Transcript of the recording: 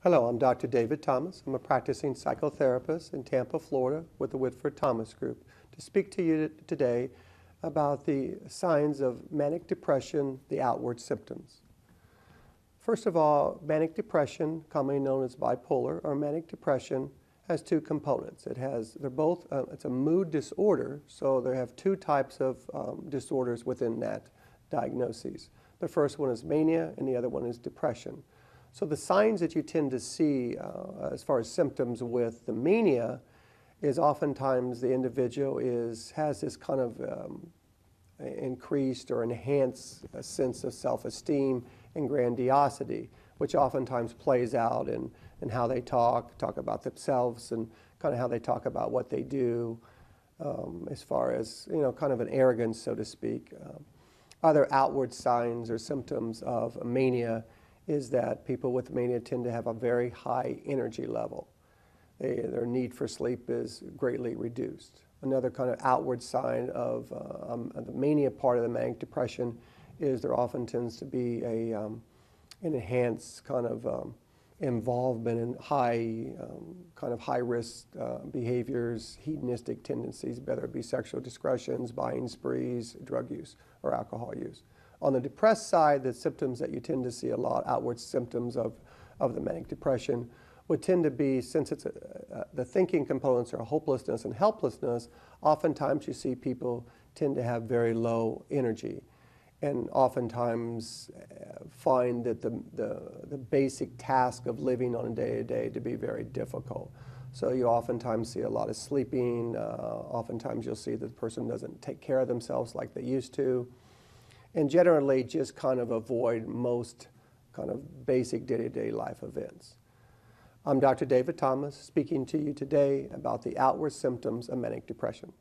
Hello, I'm Dr. David Thomas. I'm a practicing psychotherapist in Tampa, Florida with the Whitford Thomas Group to speak to you today about the signs of manic depression, the outward symptoms. First of all, manic depression, commonly known as bipolar or manic depression, has two components. It's a mood disorder, so they have two types of disorders within that diagnosis. The first one is mania and the other one is depression. So the signs that you tend to see as far as symptoms with the mania is oftentimes the individual has this kind of increased or enhanced sense of self-esteem and grandiosity, which oftentimes plays out in how they talk about themselves and kind of how they talk about what they do, as far as, kind of an arrogance, so to speak. Other outward signs or symptoms of mania is that people with mania tend to have a very high energy level. Their need for sleep is greatly reduced. Another kind of outward sign of the mania part of the manic depression is there often tends to be an enhanced kind of involvement in high-risk behaviors, hedonistic tendencies, whether it be sexual discretions, buying sprees, drug use, or alcohol use. On the depressed side, the symptoms that you tend to see a lot, outward symptoms of the manic depression, would tend to be, since the thinking components are hopelessness and helplessness, oftentimes you see people tend to have very low energy and oftentimes find that the basic task of living on a day-to-day to be very difficult. So you oftentimes see a lot of sleeping. Oftentimes you'll see that the person doesn't take care of themselves like they used to, and generally just kind of avoid most kind of basic day-to-day life events. I'm Dr. David Thomas speaking to you today about the outward symptoms of manic depression.